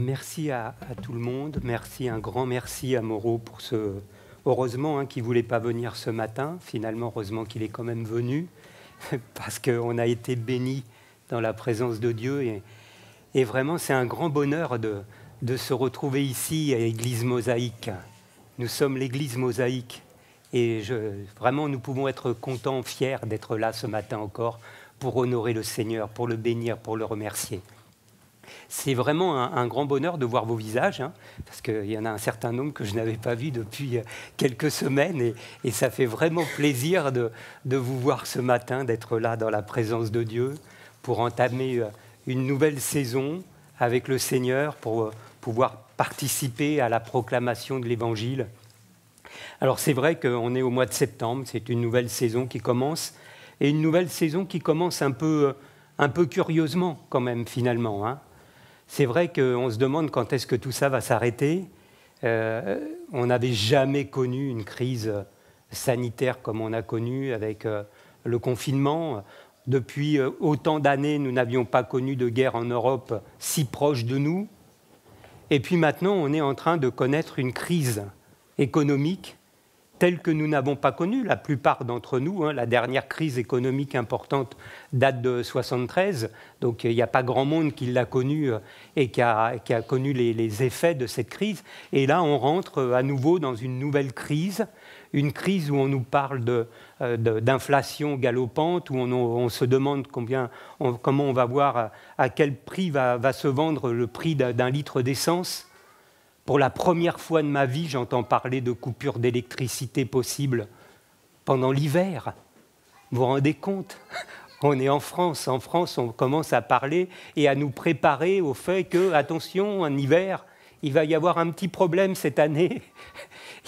Merci à tout le monde. Merci, un grand merci à Moreau pour ce... Heureusement qu'il ne voulait pas venir ce matin. Finalement, heureusement qu'il est quand même venu parce qu'on a été bénis dans la présence de Dieu. Et vraiment, c'est un grand bonheur de se retrouver ici à l'Église Mosaïque. Nous sommes l'Église Mosaïque. Et vraiment, nous pouvons être contents, fiers d'être là ce matin encore pour honorer le Seigneur, pour le bénir, pour le remercier. C'est vraiment un grand bonheur de voir vos visages, parce qu'il y en a un certain nombre que je n'avais pas vu depuis quelques semaines, et ça fait vraiment plaisir de vous voir ce matin, d'être là dans la présence de Dieu, pour entamer une nouvelle saison avec le Seigneur, pour pouvoir participer à la proclamation de l'Évangile. Alors c'est vrai qu'on est au mois de septembre, c'est une nouvelle saison qui commence, et une nouvelle saison qui commence un peu curieusement quand même finalement. C'est vrai qu'on se demande quand est-ce que tout ça va s'arrêter. On n'avait jamais connu une crise sanitaire comme on a connu avec le confinement. Depuis autant d'années, nous n'avions pas connu de guerre en Europe si proche de nous. Et puis maintenant, on est en train de connaître une crise économique telle que nous n'avons pas connue, la plupart d'entre nous. La dernière crise économique importante date de 1973, donc il n'y a pas grand monde qui l'a connue et qui a connu les effets de cette crise. Et là, on rentre à nouveau dans une nouvelle crise, une crise où on nous parle d'inflation galopante, où on se demande comment on va voir à quel prix va se vendre le prix d'un litre d'essence. Pour la première fois de ma vie, j'entends parler de coupures d'électricité possibles pendant l'hiver. Vous vous rendez compte ? On est en France. En France, on commence à parler et à nous préparer au fait que, attention, en hiver, il va y avoir un petit problème cette année.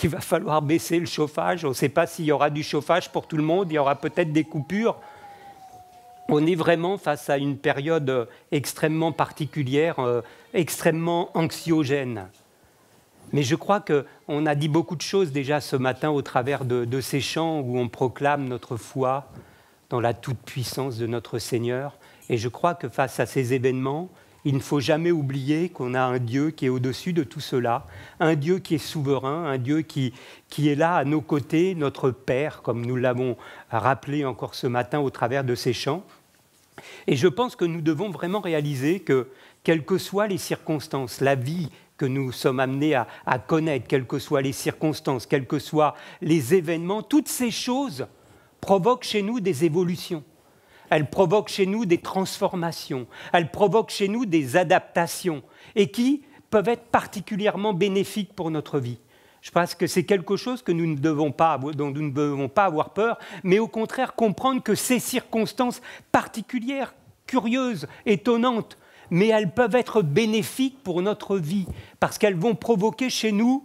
Il va falloir baisser le chauffage. On ne sait pas s'il y aura du chauffage pour tout le monde. Il y aura peut-être des coupures. On est vraiment face à une période extrêmement particulière, extrêmement anxiogène. Mais je crois qu'on a dit beaucoup de choses déjà ce matin au travers de ces chants où on proclame notre foi dans la toute-puissance de notre Seigneur. Et je crois que face à ces événements, il ne faut jamais oublier qu'on a un Dieu qui est au-dessus de tout cela, un Dieu qui est souverain, un Dieu qui est là à nos côtés, notre Père, comme nous l'avons rappelé encore ce matin au travers de ces chants. Et je pense que nous devons vraiment réaliser que, quelles que soient les circonstances, la vie que nous sommes amenés à connaître, quelles que soient les circonstances, quels que soient les événements, toutes ces choses provoquent chez nous des évolutions. Elles provoquent chez nous des transformations, elles provoquent chez nous des adaptations et qui peuvent être particulièrement bénéfiques pour notre vie. Je pense que c'est quelque chose dont nous ne devons pas avoir peur, mais au contraire comprendre que ces circonstances particulières, curieuses, étonnantes, mais elles peuvent être bénéfiques pour notre vie, parce qu'elles vont provoquer chez nous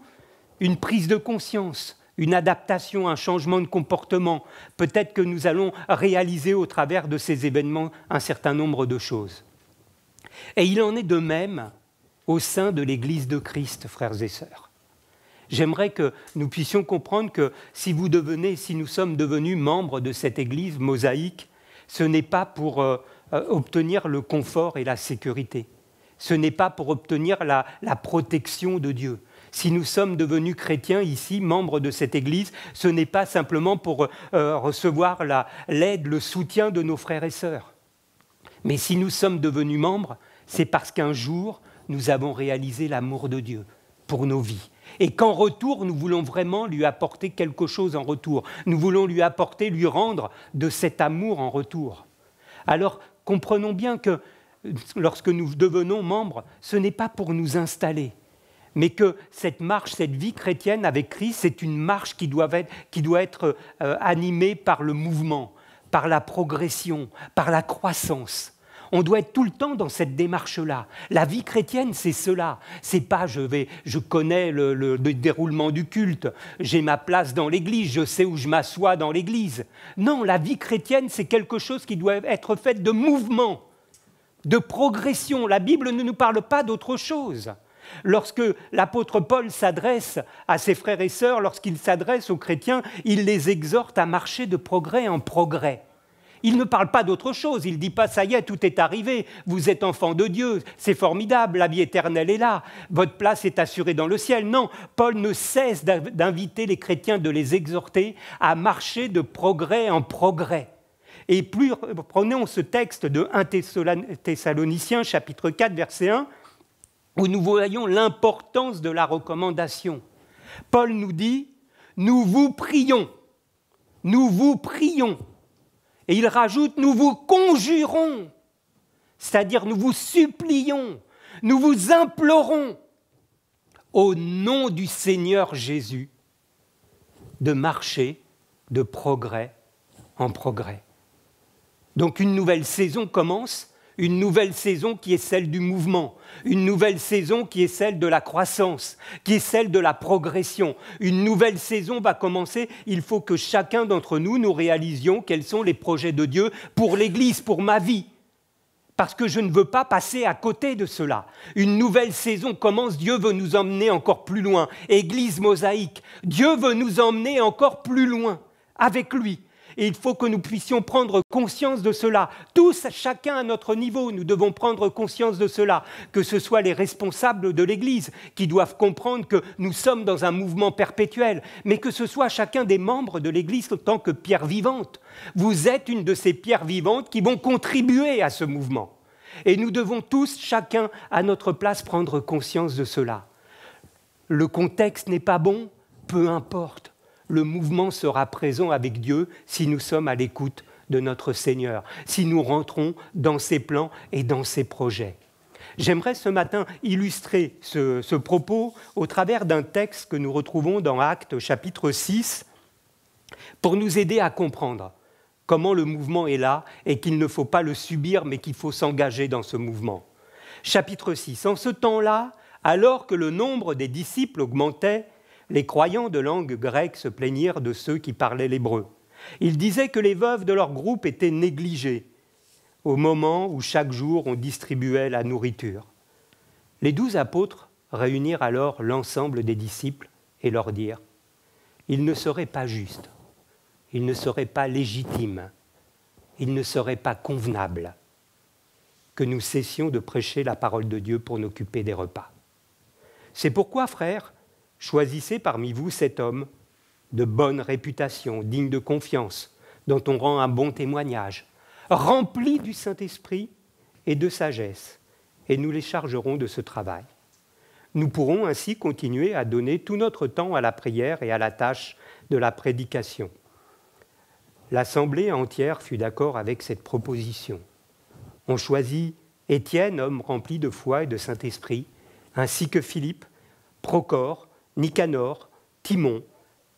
une prise de conscience, une adaptation, un changement de comportement. Peut-être que nous allons réaliser au travers de ces événements un certain nombre de choses. Et il en est de même au sein de l'Église de Christ, frères et sœurs. J'aimerais que nous puissions comprendre que si nous sommes devenus membres de cette Église mosaïque, ce n'est pas pour obtenir le confort et la sécurité. Ce n'est pas pour obtenir la protection de Dieu. Si nous sommes devenus chrétiens ici, membres de cette Église, ce n'est pas simplement pour recevoir l'aide, le soutien de nos frères et sœurs. Mais si nous sommes devenus membres, c'est parce qu'un jour, nous avons réalisé l'amour de Dieu pour nos vies. Et qu'en retour, nous voulons vraiment lui apporter quelque chose en retour. Nous voulons lui rendre de cet amour en retour. Alors, comprenons bien que lorsque nous devenons membres, ce n'est pas pour nous installer, mais que cette marche, cette vie chrétienne avec Christ, c'est une marche qui doit être animée par le mouvement, par la progression, par la croissance. On doit être tout le temps dans cette démarche-là. La vie chrétienne, c'est cela. C'est pas je connais le déroulement du culte, j'ai ma place dans l'église, je sais où je m'assois dans l'église. Non, la vie chrétienne, c'est quelque chose qui doit être fait de mouvement, de progression. La Bible ne nous parle pas d'autre chose. Lorsque l'apôtre Paul s'adresse à ses frères et sœurs, lorsqu'il s'adresse aux chrétiens, il les exhorte à marcher de progrès en progrès. Il ne parle pas d'autre chose, il ne dit pas « ça y est, tout est arrivé, vous êtes enfant de Dieu, c'est formidable, la vie éternelle est là, votre place est assurée dans le ciel ». Non, Paul ne cesse d'inviter les chrétiens, de les exhorter à marcher de progrès en progrès. Et prenons ce texte de 1 Thessaloniciens, chapitre 4, verset 1, où nous voyons l'importance de la recommandation. Paul nous dit « nous vous prions ». Nous vous prions. Et il rajoute, nous vous conjurons, c'est-à-dire nous vous supplions, nous vous implorons, au nom du Seigneur Jésus, de marcher de progrès en progrès. Donc une nouvelle saison commence, une nouvelle saison qui est celle du mouvement, une nouvelle saison qui est celle de la croissance, qui est celle de la progression. Une nouvelle saison va commencer, il faut que chacun d'entre nous réalisions quels sont les projets de Dieu pour l'Église, pour ma vie. Parce que je ne veux pas passer à côté de cela. Une nouvelle saison commence, Dieu veut nous emmener encore plus loin. Église mosaïque, Dieu veut nous emmener encore plus loin avec lui. Et il faut que nous puissions prendre conscience de cela. Tous, chacun à notre niveau, nous devons prendre conscience de cela. Que ce soit les responsables de l'Église qui doivent comprendre que nous sommes dans un mouvement perpétuel, mais que ce soit chacun des membres de l'Église en tant que pierre vivante. Vous êtes une de ces pierres vivantes qui vont contribuer à ce mouvement. Et nous devons tous, chacun à notre place, prendre conscience de cela. Le contexte n'est pas bon, peu importe. Le mouvement sera présent avec Dieu si nous sommes à l'écoute de notre Seigneur, si nous rentrons dans ses plans et dans ses projets. J'aimerais ce matin illustrer ce propos au travers d'un texte que nous retrouvons dans Actes chapitre 6 pour nous aider à comprendre comment le mouvement est là et qu'il ne faut pas le subir mais qu'il faut s'engager dans ce mouvement. Chapitre 6. En ce temps-là, alors que le nombre des disciples augmentait, les croyants de langue grecque se plaignirent de ceux qui parlaient l'hébreu. Ils disaient que les veuves de leur groupe étaient négligées au moment où chaque jour on distribuait la nourriture. Les 12 apôtres réunirent alors l'ensemble des disciples et leur dirent « Il ne serait pas juste, il ne serait pas légitime, il ne serait pas convenable que nous cessions de prêcher la parole de Dieu pour nous occuper des repas. C'est pourquoi, frères, choisissez parmi vous cet homme de bonne réputation, digne de confiance, dont on rend un bon témoignage, rempli du Saint-Esprit et de sagesse, et nous les chargerons de ce travail. Nous pourrons ainsi continuer à donner tout notre temps à la prière et à la tâche de la prédication. » L'assemblée entière fut d'accord avec cette proposition. On choisit Étienne, homme rempli de foi et de Saint-Esprit, ainsi que Philippe, Procor, Nicanor, Timon,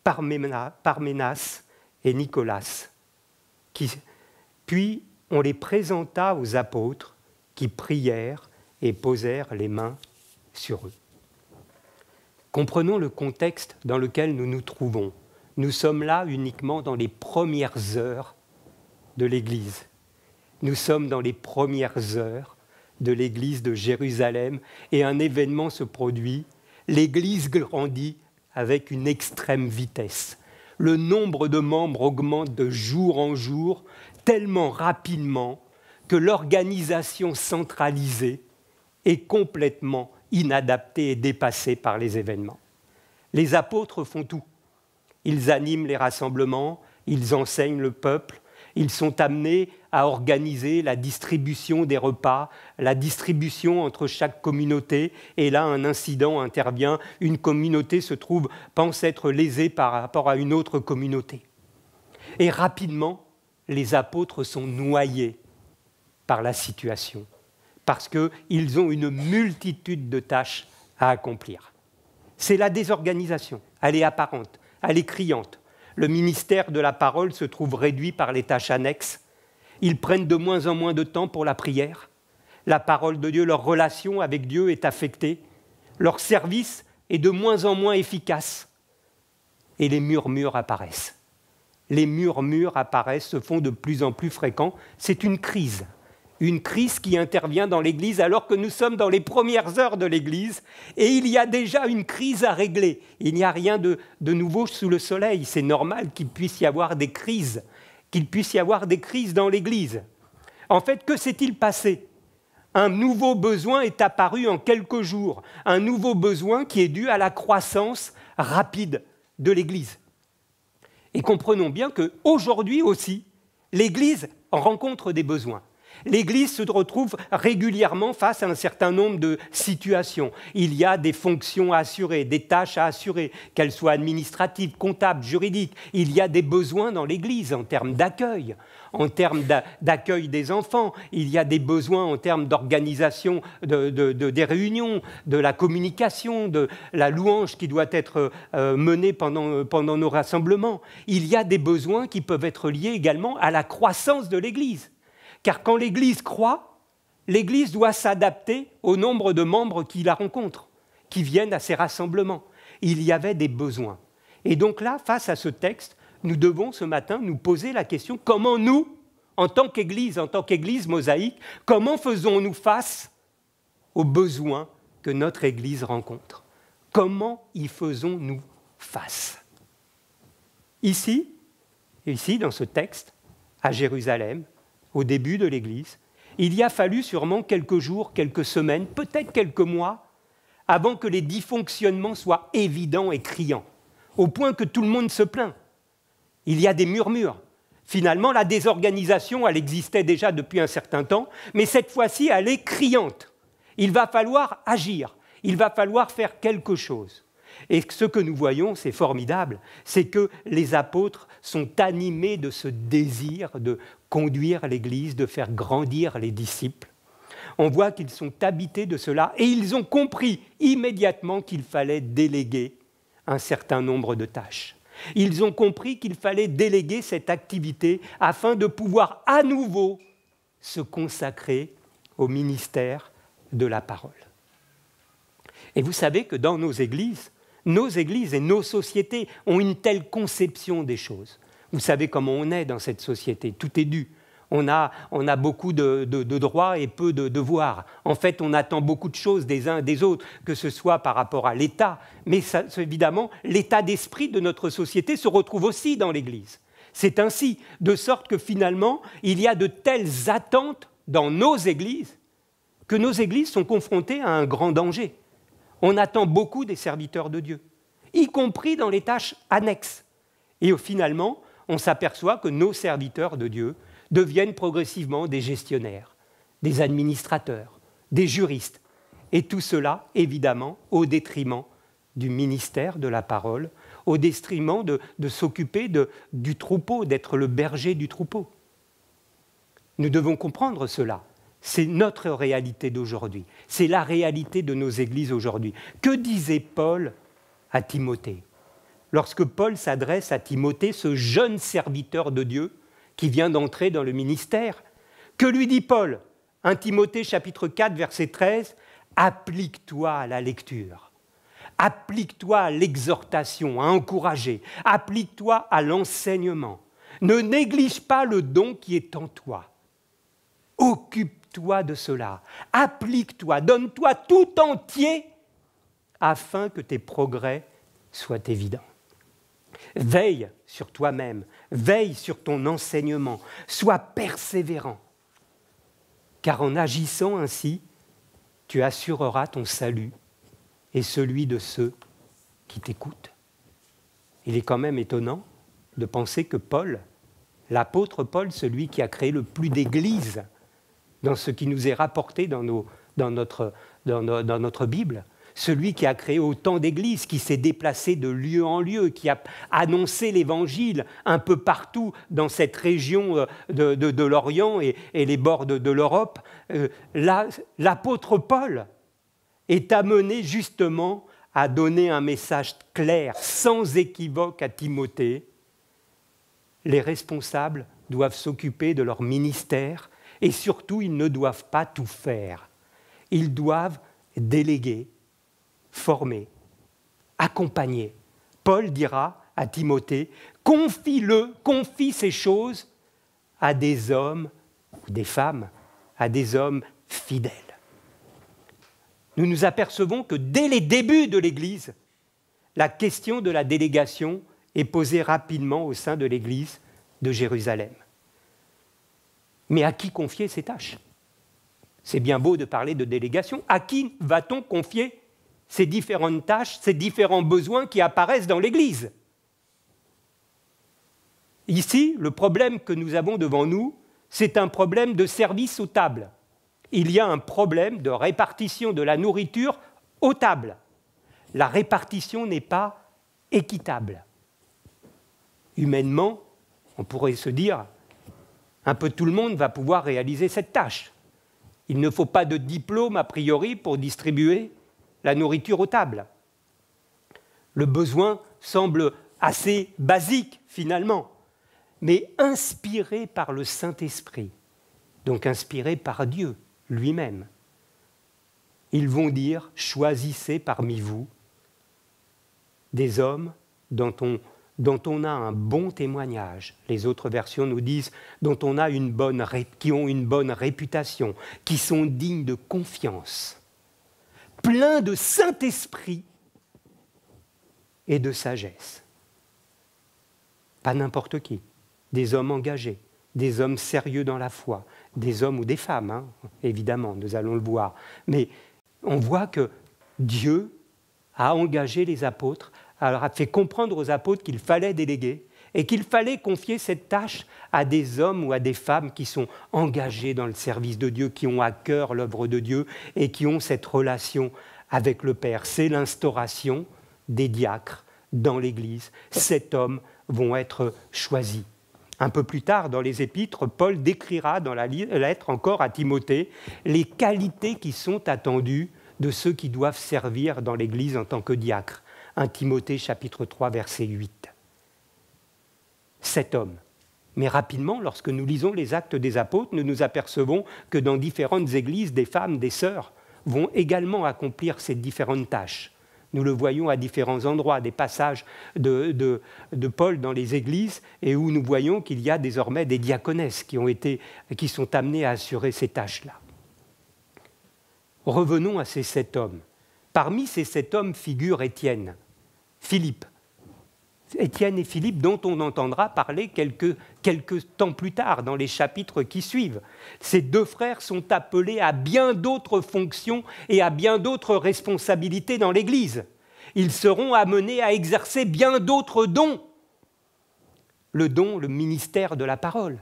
Parménas et Nicolas. Puis on les présenta aux apôtres qui prièrent et posèrent les mains sur eux. Comprenons le contexte dans lequel nous nous trouvons. Nous sommes là uniquement dans les premières heures de l'Église. Nous sommes dans les premières heures de l'Église de Jérusalem et un événement se produit. L'Église grandit avec une extrême vitesse. Le nombre de membres augmente de jour en jour tellement rapidement que l'organisation centralisée est complètement inadaptée et dépassée par les événements. Les apôtres font tout. Ils animent les rassemblements, ils enseignent le peuple, ils sont amenés à organiser la distribution des repas, la distribution entre chaque communauté. Et là, un incident intervient. Une communauté pense être lésée par rapport à une autre communauté. Et rapidement, les apôtres sont noyés par la situation, parce qu'ils ont une multitude de tâches à accomplir. C'est la désorganisation. Elle est apparente, elle est criante. Le ministère de la parole se trouve réduit par les tâches annexes. Ils prennent de moins en moins de temps pour la prière. La parole de Dieu, leur relation avec Dieu est affectée. Leur service est de moins en moins efficace. Et les murmures apparaissent. Les murmures apparaissent, se font de plus en plus fréquents. C'est une crise qui intervient dans l'Église alors que nous sommes dans les premières heures de l'Église et il y a déjà une crise à régler. Il n'y a rien de nouveau sous le soleil. C'est normal qu'il puisse y avoir des crises qu'il puisse y avoir des crises dans l'Église. En fait, que s'est-il passé? Un nouveau besoin est apparu en quelques jours, un nouveau besoin qui est dû à la croissance rapide de l'Église. Et comprenons bien qu'aujourd'hui aussi, l'Église rencontre des besoins. L'Église se retrouve régulièrement face à un certain nombre de situations. Il y a des fonctions à assurer, des tâches à assurer, qu'elles soient administratives, comptables, juridiques. Il y a des besoins dans l'Église en termes d'accueil, en termes d'accueil des enfants. Il y a des besoins en termes d'organisation des réunions, de la communication, de la louange qui doit être menée pendant nos rassemblements. Il y a des besoins qui peuvent être liés également à la croissance de l'Église. Car quand l'Église croît, l'Église doit s'adapter au nombre de membres qui la rencontrent, qui viennent à ces rassemblements. Il y avait des besoins. Et donc là, face à ce texte, nous devons ce matin nous poser la question, comment nous, en tant qu'Église mosaïque, comment faisons-nous face aux besoins que notre Église rencontre? Comment y faisons-nous face? Ici, dans ce texte, à Jérusalem, au début de l'Église, il y a fallu sûrement quelques jours, quelques semaines, peut-être quelques mois, avant que les dysfonctionnements soient évidents et criants, au point que tout le monde se plaint. Il y a des murmures. Finalement, la désorganisation, elle existait déjà depuis un certain temps, mais cette fois-ci, elle est criante. Il va falloir agir, il va falloir faire quelque chose. Et ce que nous voyons, c'est formidable, c'est que les apôtres sont animés de ce désir de conduire l'Église, de faire grandir les disciples. On voit qu'ils sont habités de cela et ils ont compris immédiatement qu'il fallait déléguer un certain nombre de tâches. Ils ont compris qu'il fallait déléguer cette activité afin de pouvoir à nouveau se consacrer au ministère de la parole. Et vous savez que dans nos églises et nos sociétés ont une telle conception des choses. Vous savez comment on est dans cette société, tout est dû. On a beaucoup de droits et peu de devoirs. En fait, on attend beaucoup de choses des uns et des autres, que ce soit par rapport à l'État, mais ça, évidemment, l'état d'esprit de notre société se retrouve aussi dans l'Église. C'est ainsi, de sorte que finalement, il y a de telles attentes dans nos églises que nos églises sont confrontées à un grand danger. On attend beaucoup des serviteurs de Dieu, y compris dans les tâches annexes. Et finalement, on s'aperçoit que nos serviteurs de Dieu deviennent progressivement des gestionnaires, des administrateurs, des juristes. Et tout cela, évidemment, au détriment du ministère de la parole, au détriment de s'occuper du troupeau, d'être le berger du troupeau. Nous devons comprendre cela. C'est notre réalité d'aujourd'hui. C'est la réalité de nos églises aujourd'hui. Que disait Paul à Timothée? Lorsque Paul s'adresse à Timothée, ce jeune serviteur de Dieu qui vient d'entrer dans le ministère, que lui dit Paul? 1 Timothée chapitre 4, verset 13, « Applique-toi à la lecture, applique-toi à l'exhortation, à encourager, applique-toi à l'enseignement. Ne néglige pas le don qui est en toi. Occupe-toi de cela, applique-toi, donne-toi tout entier afin que tes progrès soient évidents. Veille sur toi-même, veille sur ton enseignement, sois persévérant, car en agissant ainsi, tu assureras ton salut et celui de ceux qui t'écoutent. » Il est quand même étonnant de penser que Paul, l'apôtre Paul, celui qui a créé le plus d'églises dans ce qui nous est rapporté dans notre Bible, celui qui a créé autant d'églises, qui s'est déplacé de lieu en lieu, qui a annoncé l'Évangile un peu partout dans cette région de l'Orient et les bords de l'Europe, l'apôtre Paul est amené justement à donner un message clair, sans équivoque à Timothée. Les responsables doivent s'occuper de leur ministère et surtout, ils ne doivent pas tout faire. Ils doivent déléguer, former, accompagner. Paul dira à Timothée, confie ces choses à des hommes ou des femmes, à des hommes fidèles. Nous nous apercevons que dès les débuts de l'Église, la question de la délégation est posée rapidement au sein de l'Église de Jérusalem. Mais à qui confier ces tâches? C'est bien beau de parler de délégation. À qui va-t-on confier ces différentes tâches, ces différents besoins qui apparaissent dans l'Église? Ici, le problème que nous avons devant nous, c'est un problème de service aux tables. Il y a un problème de répartition de la nourriture aux tables. La répartition n'est pas équitable. Humainement, on pourrait se dire, un peu tout le monde va pouvoir réaliser cette tâche. Il ne faut pas de diplôme a priori pour distribuer la nourriture aux tables. Le besoin semble assez basique finalement, mais inspiré par le Saint-Esprit, donc inspiré par Dieu lui-même. Ils vont dire, choisissez parmi vous des hommes dont on a un bon témoignage. Les autres versions nous disent dont on a qui ont une bonne réputation, qui sont dignes de confiance, pleins de Saint-Esprit et de sagesse. Pas n'importe qui, des hommes engagés, des hommes sérieux dans la foi, des hommes ou des femmes, hein, évidemment, nous allons le voir. Mais on voit que Dieu a engagé les apôtres, a fait comprendre aux apôtres qu'il fallait déléguer et qu'il fallait confier cette tâche à des hommes ou à des femmes qui sont engagés dans le service de Dieu, qui ont à cœur l'œuvre de Dieu et qui ont cette relation avec le Père. C'est l'instauration des diacres dans l'Église. 7 hommes vont être choisis. Un peu plus tard, dans les Épîtres, Paul décrira dans la lettre encore à Timothée les qualités qui sont attendues de ceux qui doivent servir dans l'Église en tant que diacres. 1 Timothée chapitre 3, verset 8. 7 hommes. Mais rapidement, lorsque nous lisons les Actes des Apôtres, nous nous apercevons que dans différentes églises, des femmes, des sœurs vont également accomplir ces différentes tâches. Nous le voyons à différents endroits, des passages de Paul dans les églises, et où nous voyons qu'il y a désormais des diaconesses qui sont amenées à assurer ces tâches-là. Revenons à ces 7 hommes. Parmi ces 7 hommes figure Étienne, Philippe. Étienne et Philippe, dont on entendra parler quelques temps plus tard, dans les chapitres qui suivent. Ces 2 frères sont appelés à bien d'autres fonctions et à bien d'autres responsabilités dans l'Église. Ils seront amenés à exercer bien d'autres dons. Le don, le ministère de la parole,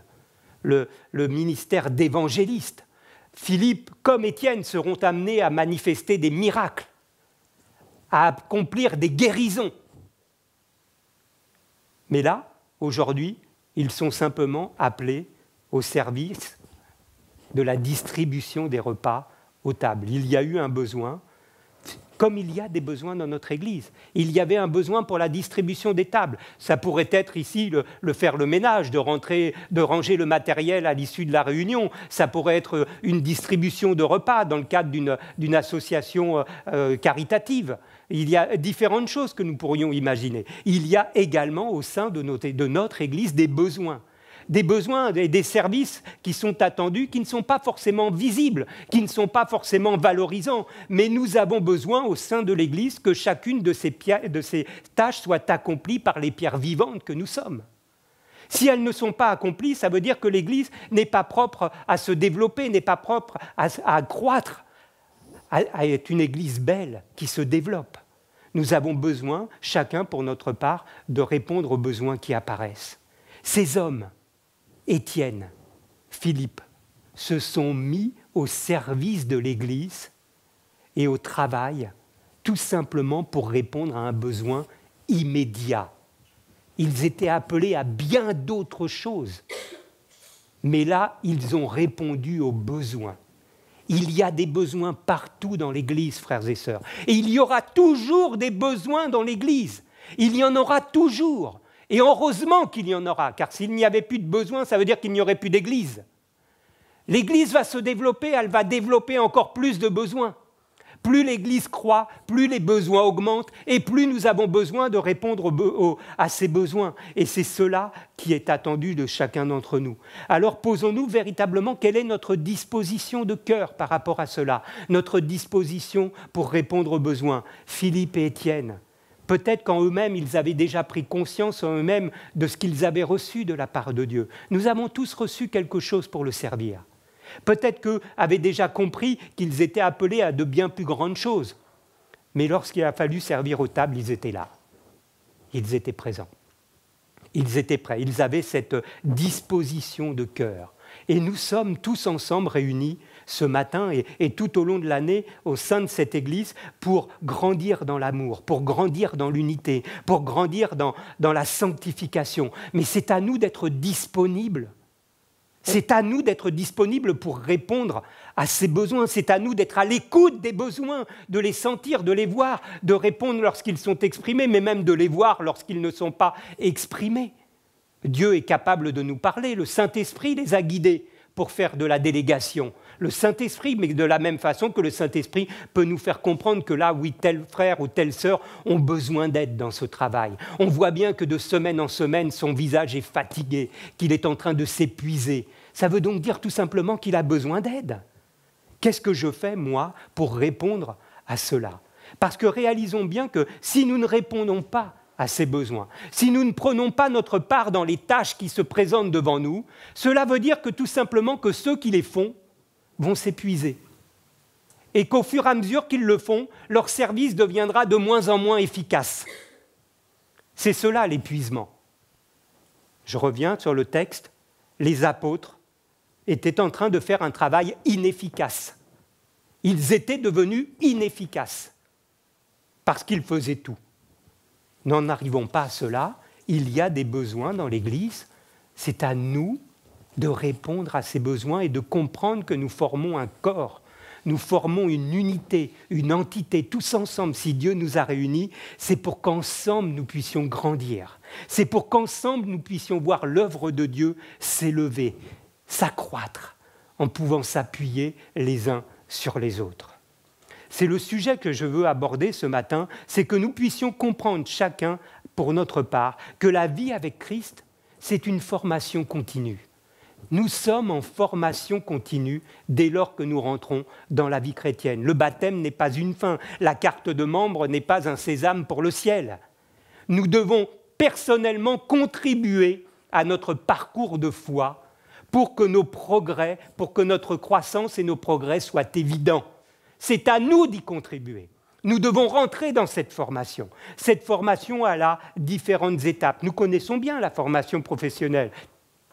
le ministère d'évangéliste. Philippe, comme Étienne, seront amenés à manifester des miracles, à accomplir des guérisons. Mais là, aujourd'hui, ils sont simplement appelés au service de la distribution des repas aux tables. Il y a eu un besoin, comme il y a des besoins dans notre Église. Il y avait un besoin pour la distribution des tables. Ça pourrait être ici le faire le ménage, de ranger le matériel à l'issue de la réunion. Ça pourrait être une distribution de repas dans le cadre d'une association caritative. Il y a différentes choses que nous pourrions imaginer. Il y a également au sein de notre Église des besoins et des services qui sont attendus, qui ne sont pas forcément visibles, qui ne sont pas forcément valorisants. Mais nous avons besoin au sein de l'Église que chacune de ces tâches soit accomplie par les pierres vivantes que nous sommes. Si elles ne sont pas accomplies, ça veut dire que l'Église n'est pas propre à se développer, n'est pas propre à croître, à être une Église belle qui se développe. Nous avons besoin, chacun pour notre part, de répondre aux besoins qui apparaissent. Ces hommes, Étienne, Philippe, se sont mis au service de l'Église et au travail, tout simplement pour répondre à un besoin immédiat. Ils étaient appelés à bien d'autres choses, mais là, ils ont répondu aux besoins. Il y a des besoins partout dans l'Église, frères et sœurs. Et il y aura toujours des besoins dans l'Église. Il y en aura toujours. Et heureusement qu'il y en aura, car s'il n'y avait plus de besoins, ça veut dire qu'il n'y aurait plus d'Église. L'Église va se développer, elle va développer encore plus de besoins. Plus l'Église croît, plus les besoins augmentent et plus nous avons besoin de répondre à ces besoins. Et c'est cela qui est attendu de chacun d'entre nous. Alors posons-nous véritablement quelle est notre disposition de cœur par rapport à cela, notre disposition pour répondre aux besoins. Philippe et Étienne, Peut-être qu'en eux-mêmes, ils avaient déjà pris conscience en eux-mêmes de ce qu'ils avaient reçu de la part de Dieu. Nous avons tous reçu quelque chose pour le servir. Peut-être qu'eux avaient déjà compris qu'ils étaient appelés à de bien plus grandes choses. Mais lorsqu'il a fallu servir aux tables, ils étaient là. Ils étaient présents. Ils étaient prêts. Ils avaient cette disposition de cœur. Et nous sommes tous ensemble réunis ce matin et tout au long de l'année au sein de cette Église pour grandir dans l'amour, pour grandir dans l'unité, pour grandir dans la sanctification. Mais c'est à nous d'être disponibles. C'est à nous d'être disponibles pour répondre à ces besoins. C'est à nous d'être à l'écoute des besoins, de les sentir, de les voir, de répondre lorsqu'ils sont exprimés, mais même de les voir lorsqu'ils ne sont pas exprimés. Dieu est capable de nous parler. Le Saint-Esprit les a guidés pour faire de la délégation. Le Saint-Esprit, mais de la même façon que le Saint-Esprit peut nous faire comprendre que là, oui, tel frère ou telle sœur ont besoin d'aide dans ce travail. On voit bien que de semaine en semaine, son visage est fatigué, qu'il est en train de s'épuiser. Ça veut donc dire tout simplement qu'il a besoin d'aide. Qu'est-ce que je fais, moi, pour répondre à cela ? Parce que réalisons bien que si nous ne répondons pas à ces besoins, si nous ne prenons pas notre part dans les tâches qui se présentent devant nous, cela veut dire que tout simplement que ceux qui les font vont s'épuiser. Et qu'au fur et à mesure qu'ils le font, leur service deviendra de moins en moins efficace. C'est cela l'épuisement. Je reviens sur le texte. Les apôtres étaient en train de faire un travail inefficace. Ils étaient devenus inefficaces parce qu'ils faisaient tout. N'en arrivons pas à cela. Il y a des besoins dans l'Église. C'est à nous de répondre à ces besoins et de comprendre que nous formons un corps. Nous formons une unité, une entité, tous ensemble. Si Dieu nous a réunis, c'est pour qu'ensemble nous puissions grandir. C'est pour qu'ensemble nous puissions voir l'œuvre de Dieu s'élever, s'accroître, en pouvant s'appuyer les uns sur les autres. C'est le sujet que je veux aborder ce matin, c'est que nous puissions comprendre chacun, pour notre part, que la vie avec Christ, c'est une formation continue. Nous sommes en formation continue dès lors que nous rentrons dans la vie chrétienne. Le baptême n'est pas une fin, la carte de membre n'est pas un sésame pour le ciel. Nous devons personnellement contribuer à notre parcours de foi pour que nos progrès, pour que notre croissance et nos progrès soient évidents. C'est à nous d'y contribuer. Nous devons rentrer dans cette formation. Cette formation, elle a différentes étapes. Nous connaissons bien la formation professionnelle.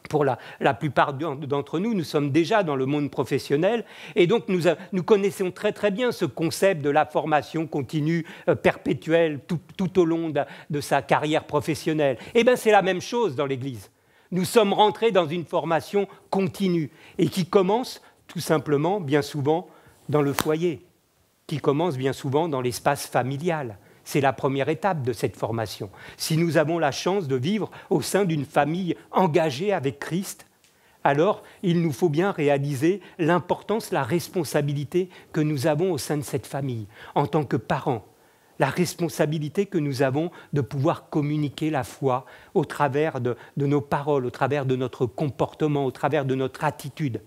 Pour la plupart d'entre nous, nous sommes déjà dans le monde professionnel et donc nous connaissons très très bien ce concept de la formation continue, perpétuelle, tout au long de sa carrière professionnelle. Eh bien, c'est la même chose dans l'Église. Nous sommes rentrés dans une formation continue et qui commence tout simplement, bien souvent, dans le foyer, qui commence bien souvent dans l'espace familial. C'est la première étape de cette formation. Si nous avons la chance de vivre au sein d'une famille engagée avec Christ, alors il nous faut bien réaliser l'importance, la responsabilité que nous avons au sein de cette famille, en tant que parents. La responsabilité que nous avons de pouvoir communiquer la foi au travers de nos paroles, au travers de notre comportement, au travers de notre attitude.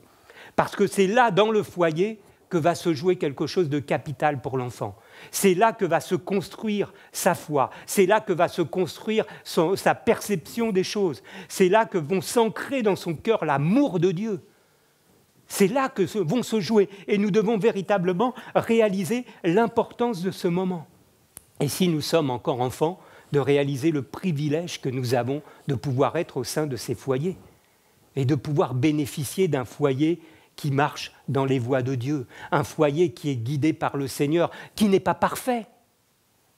Parce que c'est là, dans le foyer, que va se jouer quelque chose de capital pour l'enfant. C'est là que va se construire sa foi, c'est là que va se construire sa perception des choses, c'est là que vont s'ancrer dans son cœur l'amour de Dieu. C'est là que vont se jouer, et nous devons véritablement réaliser l'importance de ce moment. Et si nous sommes encore enfants, de réaliser le privilège que nous avons de pouvoir être au sein de ces foyers, et de pouvoir bénéficier d'un foyer qui marche dans les voies de Dieu, un foyer qui est guidé par le Seigneur, qui n'est pas parfait,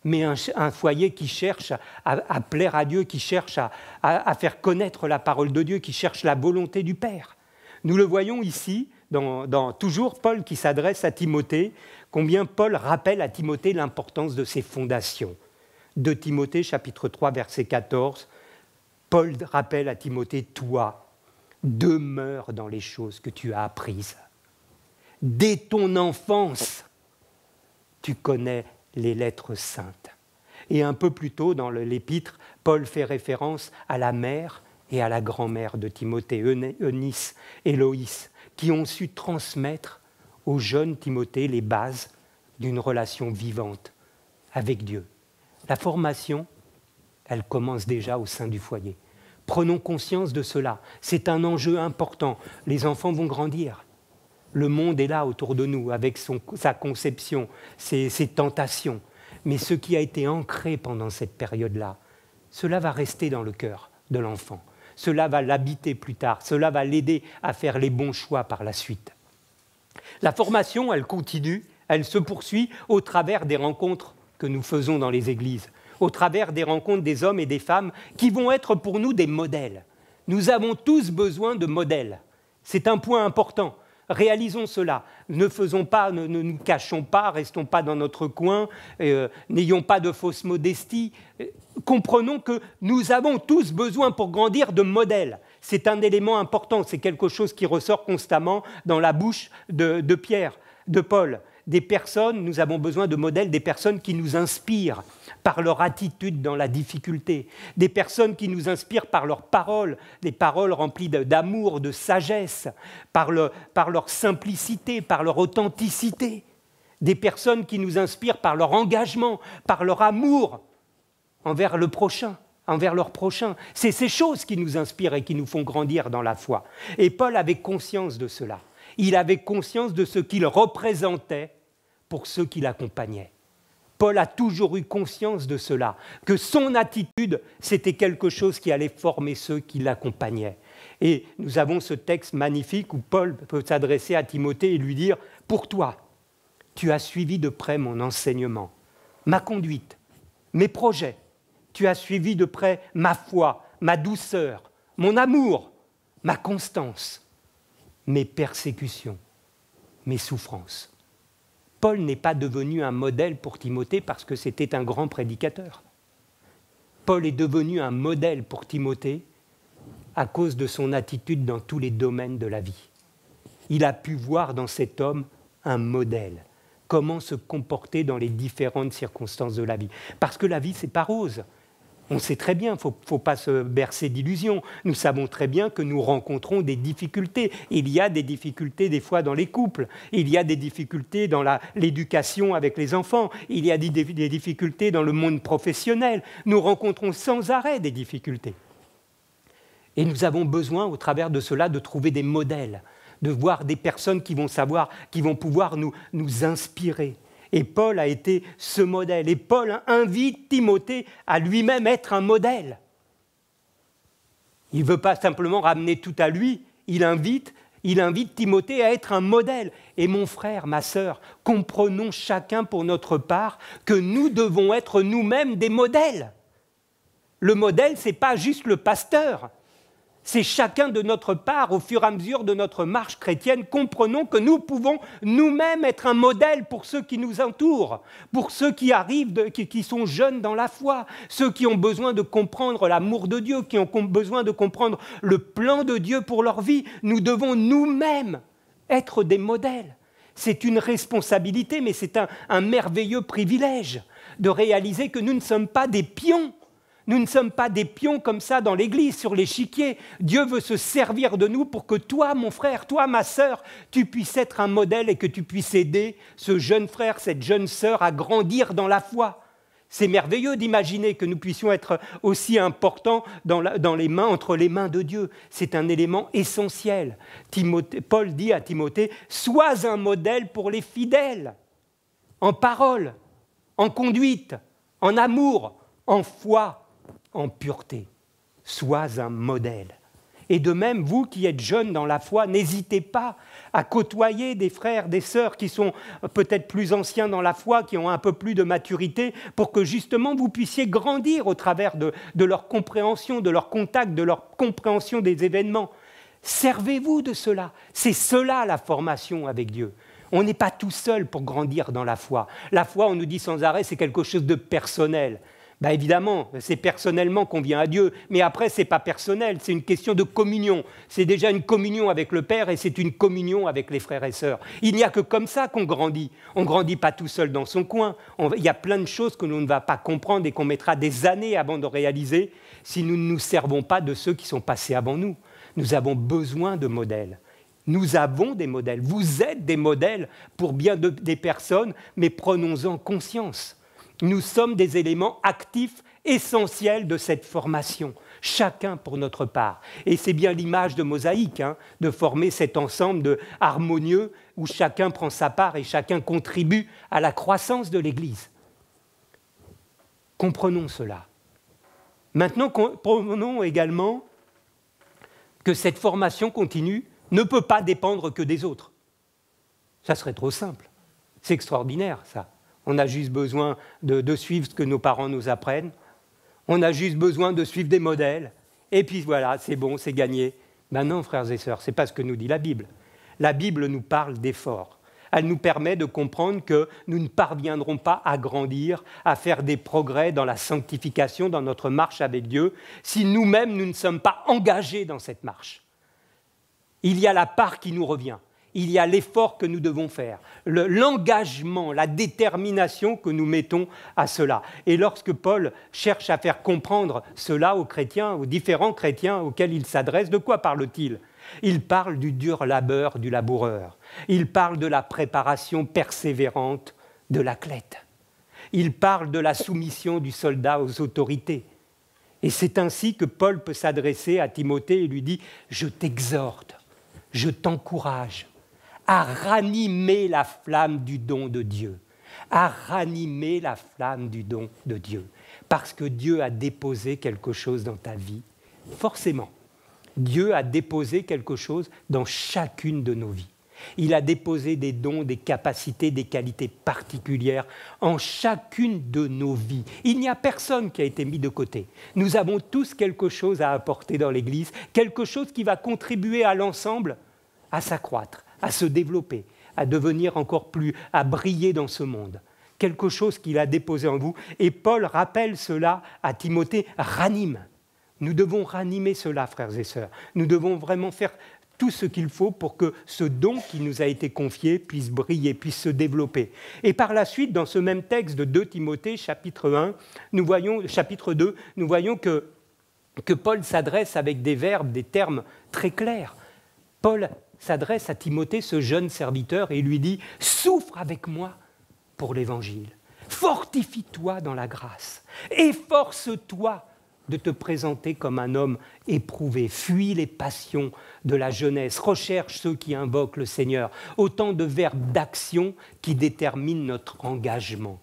mais un foyer qui cherche à plaire à Dieu, qui cherche à faire connaître la parole de Dieu, qui cherche la volonté du Père. Nous le voyons ici, dans toujours Paul qui s'adresse à Timothée, combien Paul rappelle à Timothée l'importance de ses fondations. 2 Timothée, chapitre 3, verset 14, Paul rappelle à Timothée, toi, demeure dans les choses que tu as apprises. Dès ton enfance, tu connais les lettres saintes. Et un peu plus tôt dans l'épître, Paul fait référence à la mère et à la grand-mère de Timothée, Eunice et Loïs, qui ont su transmettre au jeune Timothée les bases d'une relation vivante avec Dieu, La formation, elle commence déjà au sein du foyer. Prenons conscience de cela. C'est un enjeu important. Les enfants vont grandir. Le monde est là autour de nous, avec sa conception, ses tentations. Mais ce qui a été ancré pendant cette période-là, cela va rester dans le cœur de l'enfant. Cela va l'habiter plus tard. Cela va l'aider à faire les bons choix par la suite. La formation, elle continue, elle se poursuit au travers des rencontres que nous faisons dans les églises, au travers des rencontres des hommes et des femmes qui vont être pour nous des modèles. Nous avons tous besoin de modèles. C'est un point important. Réalisons cela. Ne nous cachons pas, restons pas dans notre coin, n'ayons pas de fausse modestie. Comprenons que nous avons tous besoin pour grandir de modèles. C'est un élément important, c'est quelque chose qui ressort constamment dans la bouche de Pierre, de Paul. Des personnes, nous avons besoin de modèles, des personnes qui nous inspirent par leur attitude dans la difficulté, des personnes qui nous inspirent par leurs paroles, des paroles remplies d'amour, de sagesse, par leur simplicité, par leur authenticité, des personnes qui nous inspirent par leur engagement, par leur amour envers le prochain, envers leur prochain. C'est ces choses qui nous inspirent et qui nous font grandir dans la foi. Et Paul avait conscience de cela. Il avait conscience de ce qu'il représentait pour ceux qui l'accompagnaient. Paul a toujours eu conscience de cela, que son attitude, c'était quelque chose qui allait former ceux qui l'accompagnaient. Et nous avons ce texte magnifique où Paul peut s'adresser à Timothée et lui dire « Pour toi, tu as suivi de près mon enseignement, ma conduite, mes projets. Tu as suivi de près ma foi, ma douceur, mon amour, ma constance, mes persécutions, mes souffrances. » Paul n'est pas devenu un modèle pour Timothée parce que c'était un grand prédicateur. Paul est devenu un modèle pour Timothée à cause de son attitude dans tous les domaines de la vie. Il a pu voir dans cet homme un modèle, comment se comporter dans les différentes circonstances de la vie. Parce que la vie, c'est pas rose. On sait très bien, il ne faut pas se bercer d'illusions. Nous savons très bien que nous rencontrons des difficultés. Il y a des difficultés des fois dans les couples. Il y a des difficultés dans l'éducation avec les enfants. Il y a des difficultés dans le monde professionnel. Nous rencontrons sans arrêt des difficultés. Et nous avons besoin, au travers de cela, de trouver des modèles, de voir des personnes qui vont pouvoir nous inspirer. Et Paul a été ce modèle. Et Paul invite Timothée à lui-même être un modèle. Il ne veut pas simplement ramener tout à lui, il invite Timothée à être un modèle. Et mon frère, ma sœur, comprenons chacun pour notre part que nous devons être nous-mêmes des modèles. Le modèle, ce n'est pas juste le pasteur. C'est chacun de notre part, au fur et à mesure de notre marche chrétienne, comprenons que nous pouvons nous-mêmes être un modèle pour ceux qui nous entourent, pour ceux qui arrivent, qui sont jeunes dans la foi, ceux qui ont besoin de comprendre l'amour de Dieu, qui ont besoin de comprendre le plan de Dieu pour leur vie. Nous devons nous-mêmes être des modèles. C'est une responsabilité, mais c'est un merveilleux privilège de réaliser que nous ne sommes pas des pions. Nous ne sommes pas des pions comme ça dans l'église, sur l'échiquier. Dieu veut se servir de nous pour que toi, mon frère, toi, ma sœur, tu puisses être un modèle et que tu puisses aider ce jeune frère, cette jeune sœur à grandir dans la foi. C'est merveilleux d'imaginer que nous puissions être aussi importants entre les mains de Dieu. C'est un élément essentiel. Paul dit à Timothée, « Sois un modèle pour les fidèles, en parole, en conduite, en amour, en foi, en pureté. Sois un modèle. » Et de même, vous qui êtes jeunes dans la foi, n'hésitez pas à côtoyer des frères, des sœurs qui sont peut-être plus anciens dans la foi, qui ont un peu plus de maturité, pour que justement vous puissiez grandir au travers de leur compréhension, de leur contact, de leur compréhension des événements. Servez-vous de cela. C'est cela la formation avec Dieu. On n'est pas tout seul pour grandir dans la foi. La foi, on nous dit sans arrêt, c'est quelque chose de personnel. Ben évidemment, c'est personnellement qu'on vient à Dieu, mais après, ce n'est pas personnel, c'est une question de communion. C'est déjà une communion avec le Père et c'est une communion avec les frères et sœurs. Il n'y a que comme ça qu'on grandit. On ne grandit pas tout seul dans son coin. Il y a plein de choses que l'on ne va pas comprendre et qu'on mettra des années avant de réaliser si nous ne nous servons pas de ceux qui sont passés avant nous. Nous avons besoin de modèles. Nous avons des modèles. Vous êtes des modèles pour bien des personnes, mais prenons-en conscience. Nous sommes des éléments actifs essentiels de cette formation, chacun pour notre part. Et c'est bien l'image de Mosaïque, de former cet ensemble harmonieux où chacun prend sa part et chacun contribue à la croissance de l'Église. Comprenons cela. Maintenant, comprenons également que cette formation continue ne peut pas dépendre que des autres. Ça serait trop simple. C'est extraordinaire, ça. On a juste besoin de suivre ce que nos parents nous apprennent. On a juste besoin de suivre des modèles. Et puis voilà, c'est bon, c'est gagné. Ben non, frères et sœurs, ce n'est pas ce que nous dit la Bible. La Bible nous parle d'efforts. Elle nous permet de comprendre que nous ne parviendrons pas à grandir, à faire des progrès dans la sanctification, dans notre marche avec Dieu, si nous-mêmes, nous ne sommes pas engagés dans cette marche. Il y a la part qui nous revient. Il y a l'effort que nous devons faire, l'engagement, la détermination que nous mettons à cela. Et lorsque Paul cherche à faire comprendre cela aux chrétiens, aux différents chrétiens auxquels il s'adresse, de quoi parle-t-il ? Il parle du dur labeur du laboureur. Il parle de la préparation persévérante de l'athlète. Il parle de la soumission du soldat aux autorités. Et c'est ainsi que Paul peut s'adresser à Timothée et lui dit « Je t'exhorte, je t'encourage » à ranimer la flamme du don de Dieu, à ranimer la flamme du don de Dieu, parce que Dieu a déposé quelque chose dans ta vie. Forcément, Dieu a déposé quelque chose dans chacune de nos vies. Il a déposé des dons, des capacités, des qualités particulières en chacune de nos vies. Il n'y a personne qui a été mis de côté. Nous avons tous quelque chose à apporter dans l'Église, quelque chose qui va contribuer à l'ensemble à s'accroître, à se développer, à devenir encore plus, à briller dans ce monde. Quelque chose qu'il a déposé en vous. Et Paul rappelle cela à Timothée, ranime. Nous devons ranimer cela, frères et sœurs. Nous devons vraiment faire tout ce qu'il faut pour que ce don qui nous a été confié puisse briller, puisse se développer. Et par la suite, dans ce même texte de 2 Timothée, chapitre 2, nous voyons que Paul s'adresse avec des verbes, des termes très clairs. Paul s'adresse à Timothée, ce jeune serviteur, et lui dit « Souffre avec moi pour l'Évangile. Fortifie-toi dans la grâce. Efforce-toi de te présenter comme un homme éprouvé. Fuis les passions de la jeunesse. Recherche ceux qui invoquent le Seigneur. » Autant de verbes d'action qui déterminent notre engagement.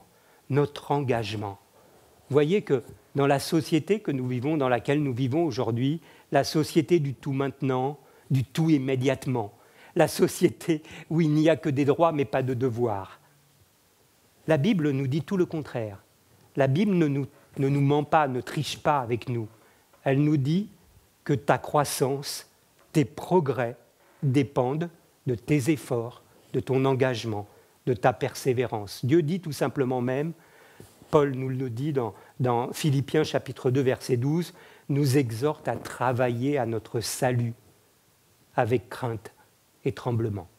Notre engagement. Vous voyez que dans la société que nous vivons, dans laquelle nous vivons aujourd'hui, la société du tout maintenant, du tout immédiatement, la société où il n'y a que des droits mais pas de devoirs. La Bible nous dit tout le contraire. La Bible ne nous ment pas, ne triche pas avec nous. Elle nous dit que ta croissance, tes progrès dépendent de tes efforts, de ton engagement, de ta persévérance. Dieu dit tout simplement même, Paul nous le dit dans Philippiens chapitre 2 verset 12, nous exhorte à travailler à notre salut avec crainte et tremblement.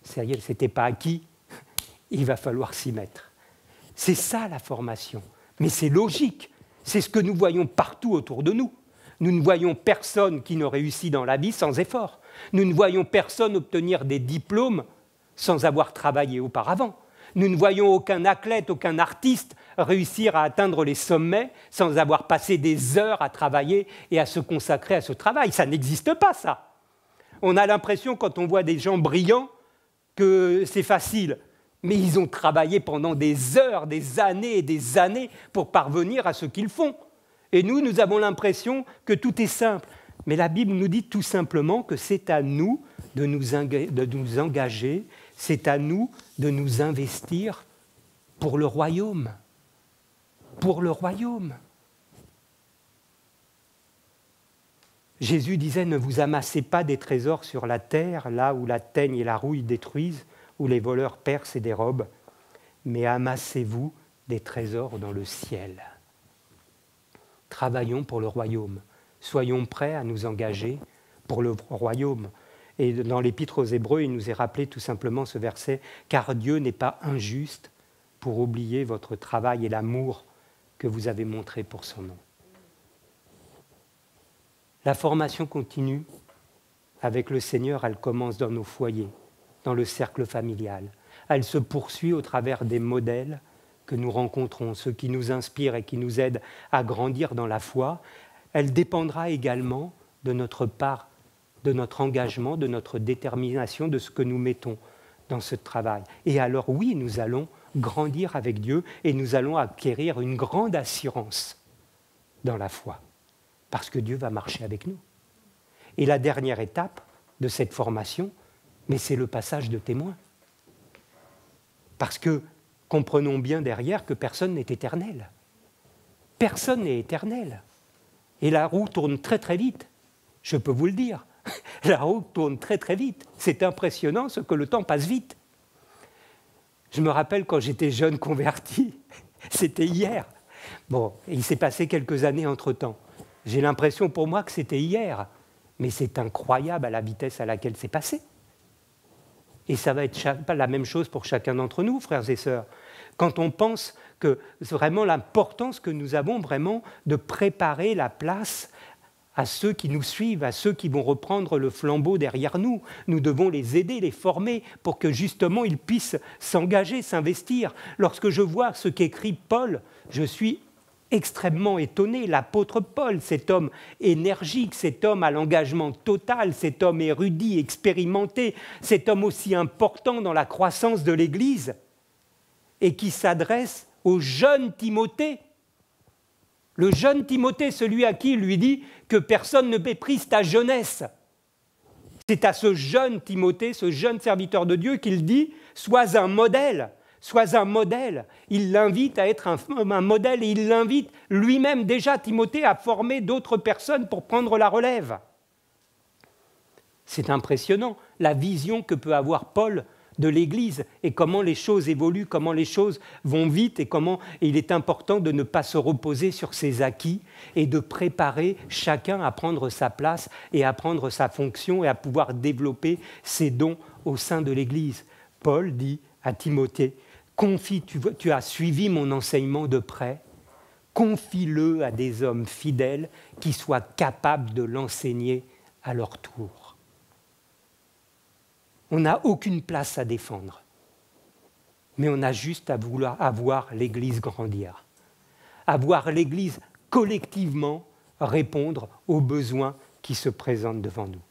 Ça y est, ce n'était pas acquis, il va falloir s'y mettre. C'est ça la formation, mais c'est logique, c'est ce que nous voyons partout autour de nous. Nous ne voyons personne qui ne réussit dans la vie sans effort. Nous ne voyons personne obtenir des diplômes sans avoir travaillé auparavant. Nous ne voyons aucun athlète, aucun artiste réussir à atteindre les sommets sans avoir passé des heures à travailler et à se consacrer à ce travail. Ça n'existe pas, ça. On a l'impression, quand on voit des gens brillants, que c'est facile. Mais ils ont travaillé pendant des heures, des années pour parvenir à ce qu'ils font. Et nous avons l'impression que tout est simple. Mais la Bible nous dit tout simplement que c'est à nous de nous engager, c'est à nous de nous investir pour le royaume. Pour le royaume. Jésus disait « Ne vous amassez pas des trésors sur la terre, là où la teigne et la rouille détruisent, où les voleurs percent et dérobent, mais amassez-vous des trésors dans le ciel. » Travaillons pour le royaume. Soyons prêts à nous engager pour le royaume. Et dans l'Épître aux Hébreux, il nous est rappelé tout simplement ce verset « Car Dieu n'est pas injuste pour oublier votre travail et l'amour que vous avez montré pour son nom. » La formation continue avec le Seigneur, elle commence dans nos foyers, dans le cercle familial. Elle se poursuit au travers des modèles que que nous rencontrons, ceux qui nous inspirent et qui nous aident à grandir dans la foi, elle dépendra également de notre part, de notre engagement, de notre détermination, de ce que nous mettons dans ce travail. Et alors oui, nous allons grandir avec Dieu et nous allons acquérir une grande assurance dans la foi, parce que Dieu va marcher avec nous. Et la dernière étape de cette formation, mais c'est le passage de témoin. Parce que comprenons bien derrière que personne n'est éternel. Personne n'est éternel. Et la roue tourne très très vite, je peux vous le dire. La roue tourne très très vite. C'est impressionnant ce que le temps passe vite. Je me rappelle quand j'étais jeune converti, c'était hier. Bon, il s'est passé quelques années entre-temps. J'ai l'impression pour moi que c'était hier, mais c'est incroyable à la vitesse à laquelle c'est passé. Et ça va être pas la même chose pour chacun d'entre nous, frères et sœurs. Quand on pense que c'est vraiment l'importance que nous avons vraiment de préparer la place à ceux qui nous suivent, à ceux qui vont reprendre le flambeau derrière nous. Nous devons les aider, les former pour que justement ils puissent s'engager, s'investir. Lorsque je vois ce qu'écrit Paul, je suis extrêmement étonné. L'apôtre Paul, cet homme énergique, cet homme à l'engagement total, cet homme érudit, expérimenté, cet homme aussi important dans la croissance de l'Église et qui s'adresse au jeune Timothée. Le jeune Timothée, celui à qui il lui dit que personne ne méprise ta jeunesse. C'est à ce jeune Timothée, ce jeune serviteur de Dieu qu'il dit « Sois un modèle ». Sois un modèle. Il l'invite à être un modèle et il l'invite lui-même déjà, Timothée, à former d'autres personnes pour prendre la relève. C'est impressionnant, la vision que peut avoir Paul de l'Église et comment les choses évoluent, comment les choses vont vite et comment il est important de ne pas se reposer sur ses acquis et de préparer chacun à prendre sa place et à prendre sa fonction et à pouvoir développer ses dons au sein de l'Église. Paul dit à Timothée, tu as suivi mon enseignement de près, confie-le à des hommes fidèles qui soient capables de l'enseigner à leur tour. On n'a aucune place à défendre, mais on a juste à vouloir voir l'Église grandir, à voir l'Église collectivement répondre aux besoins qui se présentent devant nous.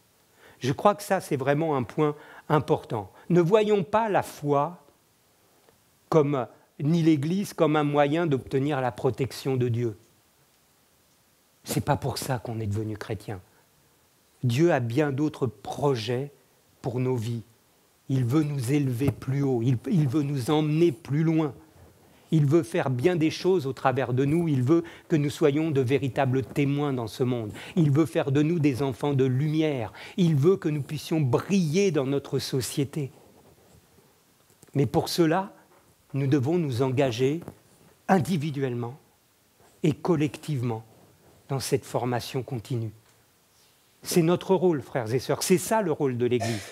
Je crois que ça, c'est vraiment un point important. Ne voyons pas la foi ni l'Église comme un moyen d'obtenir la protection de Dieu. Ce n'est pas pour ça qu'on est devenu chrétien. Dieu a bien d'autres projets pour nos vies. Il veut nous élever plus haut, il veut nous emmener plus loin. Il veut faire bien des choses au travers de nous, il veut que nous soyons de véritables témoins dans ce monde. Il veut faire de nous des enfants de lumière, il veut que nous puissions briller dans notre société. Mais pour cela, nous devons nous engager individuellement et collectivement dans cette formation continue. C'est notre rôle, frères et sœurs, c'est ça le rôle de l'Église.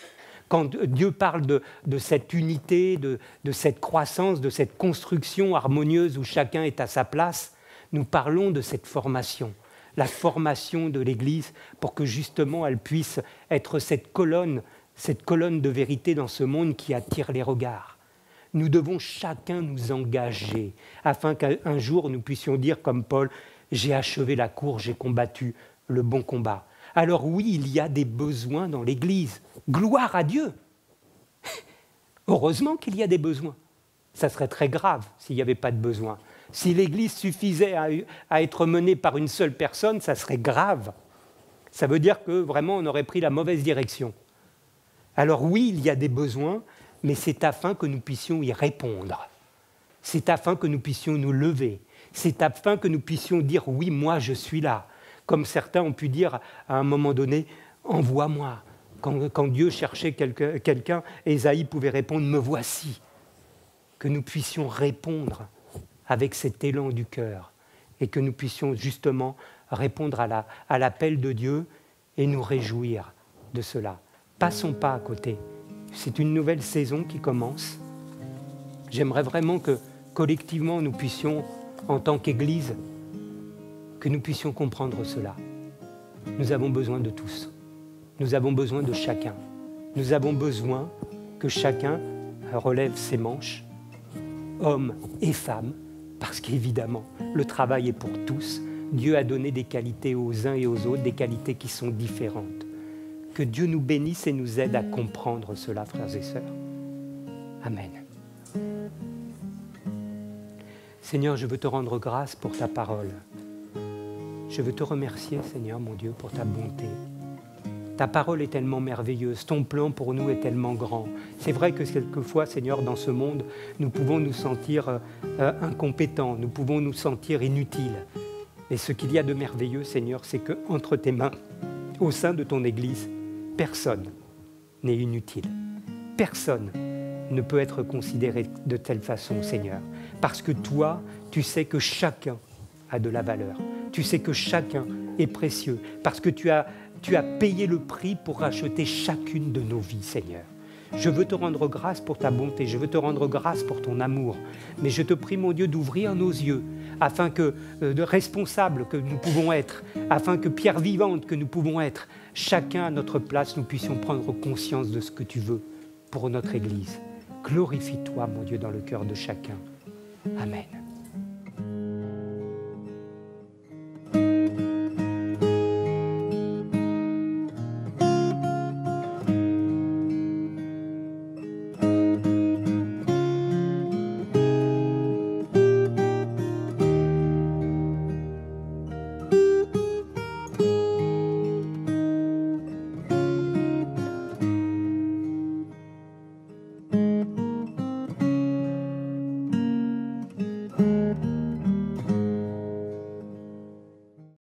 Quand Dieu parle de cette unité, de cette croissance, de cette construction harmonieuse où chacun est à sa place, nous parlons de cette formation, la formation de l'Église pour que justement elle puisse être cette colonne de vérité dans ce monde qui attire les regards. Nous devons chacun nous engager afin qu'un jour nous puissions dire comme Paul, « J'ai achevé la course, j'ai combattu le bon combat ». Alors oui, il y a des besoins dans l'Église. Gloire à Dieu. Heureusement qu'il y a des besoins. Ça serait très grave s'il n'y avait pas de besoin. Si l'Église suffisait à être menée par une seule personne, ça serait grave. Ça veut dire que vraiment on aurait pris la mauvaise direction. Alors oui, il y a des besoins, mais c'est afin que nous puissions y répondre. C'est afin que nous puissions nous lever. C'est afin que nous puissions dire « Oui, moi je suis là ». Comme certains ont pu dire à un moment donné, « Envoie-moi ». Quand Dieu cherchait quelqu'un, Ésaïe pouvait répondre « Me voici ». Que nous puissions répondre avec cet élan du cœur et que nous puissions justement répondre à l'appel de Dieu et nous réjouir de cela. Passons pas à côté. C'est une nouvelle saison qui commence. J'aimerais vraiment que collectivement nous puissions, en tant qu'Église, que nous puissions comprendre cela. Nous avons besoin de tous. Nous avons besoin de chacun. Nous avons besoin que chacun relève ses manches hommes et femmes, parce qu'évidemment, le travail est pour tous. Dieu a donné des qualités aux uns et aux autres, des qualités qui sont différentes. Que Dieu nous bénisse et nous aide à comprendre cela, frères et sœurs. Amen. Seigneur, je veux te rendre grâce pour ta parole. Je veux te remercier, Seigneur, mon Dieu, pour ta bonté. Ta parole est tellement merveilleuse, ton plan pour nous est tellement grand. C'est vrai que quelquefois, Seigneur, dans ce monde, nous pouvons nous sentir incompétents, nous pouvons nous sentir inutiles. Mais ce qu'il y a de merveilleux, Seigneur, c'est qu'entre tes mains, au sein de ton Église, personne n'est inutile. Personne ne peut être considéré de telle façon, Seigneur. Parce que toi, tu sais que chacun a de la valeur. Tu sais que chacun est précieux. Parce que tu as payé le prix pour racheter chacune de nos vies, Seigneur. Je veux te rendre grâce pour ta bonté, je veux te rendre grâce pour ton amour. Mais je te prie, mon Dieu, d'ouvrir nos yeux, afin que, de responsables que nous pouvons être, afin que pierre vivante que nous pouvons être, chacun à notre place, nous puissions prendre conscience de ce que tu veux pour notre Église. Glorifie-toi, mon Dieu, dans le cœur de chacun. Amen.